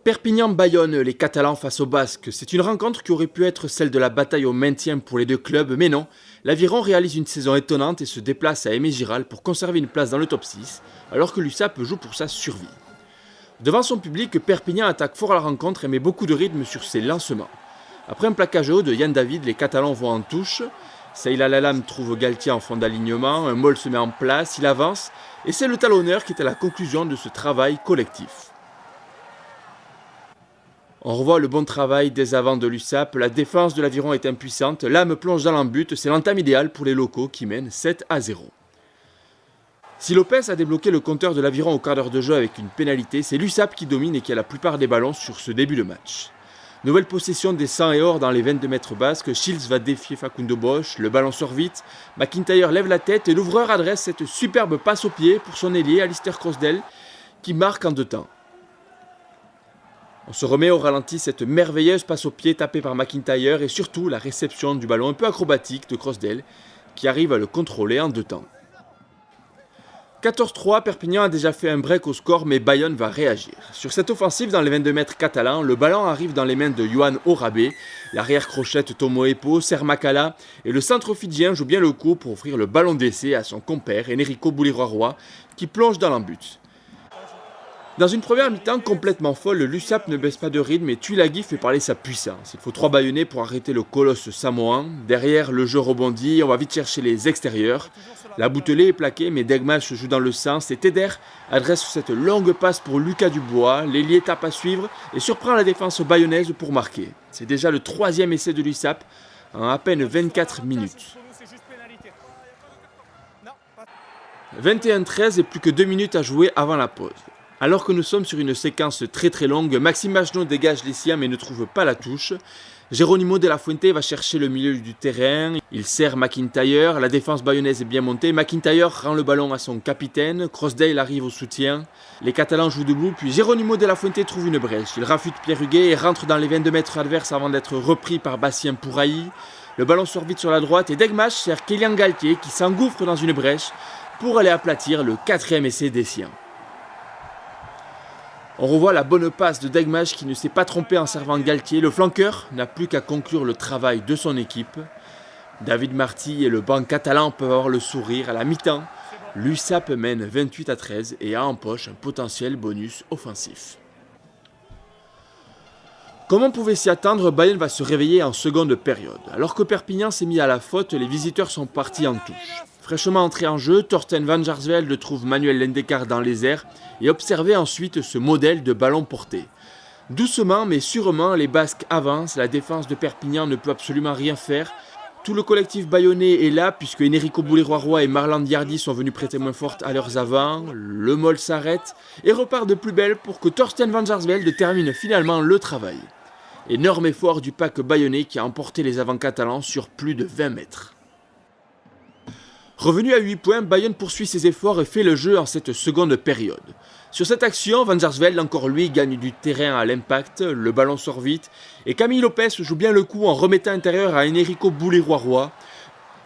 Perpignan-Bayonne, les Catalans face aux Basques, c'est une rencontre qui aurait pu être celle de la bataille au maintien pour les deux clubs, mais non. L'Aviron réalise une saison étonnante et se déplace à Aimé-Giral pour conserver une place dans le top 6, alors que l'USAP joue pour sa survie. Devant son public, Perpignan attaque fort à la rencontre et met beaucoup de rythme sur ses lancements. Après un plaquage haut de Yann David, les Catalans vont en touche. Saïla Lalam trouve Galtier en fond d'alignement, un molle se met en place, il avance, et c'est le talonneur qui est à la conclusion de ce travail collectif. On revoit le bon travail des avants de l'USAP, la défense de l'Aviron est impuissante, l'âme plonge dans l'embut, c'est l'entame idéale pour les locaux qui mènent 7-0. Si Lopez a débloqué le compteur de l'Aviron au quart d'heure de jeu avec une pénalité, c'est l'USAP qui domine et qui a la plupart des ballons sur ce début de match. Nouvelle possession des 100 et or dans les 22 mètres basques, Shields va défier Facundo Bosch, le ballon sort vite, McIntyre lève la tête et l'ouvreur adresse cette superbe passe au pied pour son ailier Alistair Crosdale qui marque en deux temps. On se remet au ralenti cette merveilleuse passe au pied tapée par McIntyre et surtout la réception du ballon un peu acrobatique de Crosdale qui arrive à le contrôler en deux temps. 14-3, Perpignan a déjà fait un break au score mais Bayonne va réagir. Sur cette offensive dans les 22 mètres catalans, le ballon arrive dans les mains de Yohan Orabé, l'arrière crochette Tomo Epo, Ser Makala et le centre fidjien joue bien le coup pour offrir le ballon d'essai à son compère Enrico Bouliroy-Roy qui plonge dans l'embut. Dans une première mi-temps complètement folle, l'USAP ne baisse pas de rythme et Tuilagi fait parler sa puissance. Il faut 3 Bayonnais pour arrêter le colosse samoan. Derrière, le jeu rebondit, on va vite chercher les extérieurs. La boutelée est plaquée, mais Degmash joue dans le sens et Teder adresse cette longue passe pour Lucas Dubois. L'ailier tape à suivre et surprend la défense bayonnaise pour marquer. C'est déjà le 3e essai de l'USAP en à peine 24 minutes. 21-13 et plus que 2 minutes à jouer avant la pause. Alors que nous sommes sur une séquence très longue, Maxime Magenot dégage les siens mais ne trouve pas la touche. Geronimo de la Fuente va chercher le milieu du terrain, il sert McIntyre, la défense bayonnaise est bien montée, McIntyre rend le ballon à son capitaine, Crosdale arrive au soutien, les Catalans jouent debout, puis Geronimo de la Fuente trouve une brèche, il rafute Pierre Huguet et rentre dans les 22 mètres adverses avant d'être repris par Bastien Pourailly. Le ballon sort vite sur la droite et Degmash sert Kélian Galtier qui s'engouffre dans une brèche pour aller aplatir le 4e essai des siens. On revoit la bonne passe de Degmash qui ne s'est pas trompé en servant Galtier. Le flanqueur n'a plus qu'à conclure le travail de son équipe. David Marty et le banc catalan peuvent avoir le sourire à la mi-temps. L'USAP mène 28-13 et a en poche un potentiel bonus offensif. Comme on pouvait s'y attendre, Bayonne va se réveiller en seconde période. Alors que Perpignan s'est mis à la faute, les visiteurs sont partis en touche. Fraîchement entré en jeu, Thorsten van Jaarsveld trouve Manuel Lendekar dans les airs et observez ensuite ce modèle de ballon porté. Doucement mais sûrement, les Basques avancent, la défense de Perpignan ne peut absolument rien faire. Tout le collectif bayonnais est là puisque Enrico Bouliroy-Roy et Marland Yardi sont venus prêter main forte à leurs avants. Le molle s'arrête et repart de plus belle pour que Thorsten van Jaarsveld termine finalement le travail. Énorme effort du pack bayonnais qui a emporté les avants catalans sur plus de 20 mètres. Revenu à 8 points, Bayonne poursuit ses efforts et fait le jeu en cette seconde période. Sur cette action, Van Jaarsveld, encore lui, gagne du terrain à l'impact, le ballon sort vite, et Camille Lopez joue bien le coup en remettant intérieur à Enrico Bouliroy-Roy.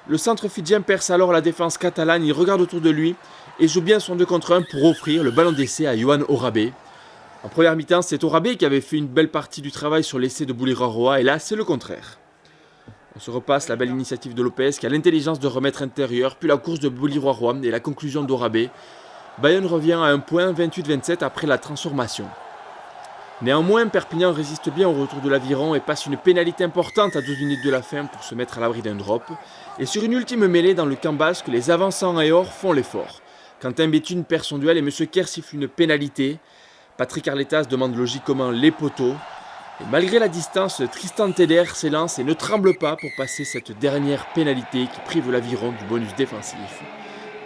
Le centre fidjien perce alors la défense catalane, il regarde autour de lui et joue bien son 2 contre 1 pour offrir le ballon d'essai à Yohan Orabé. En première mi-temps, c'est Orabé qui avait fait une belle partie du travail sur l'essai de Bouliroy-Roy, et là, c'est le contraire. On se repasse la belle initiative de Lopez qui a l'intelligence de remettre intérieur, puis la course de Bouliroy-Roy et la conclusion d'Orabé. Bayonne revient à un point 28-27 après la transformation. Néanmoins, Perpignan résiste bien au retour de l'Aviron et passe une pénalité importante à 12 minutes de la fin pour se mettre à l'abri d'un drop. Et sur une ultime mêlée dans le camp basque, les avançants et or font l'effort. Quentin Béthune perd son duel et M. Kerr siffle une pénalité. Patrick Arletas demande logiquement les poteaux. Et malgré la distance, Tristan Teder s'élance et ne tremble pas pour passer cette dernière pénalité qui prive l'Aviron du bonus défensif.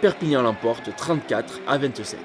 Perpignan l'emporte 34-27.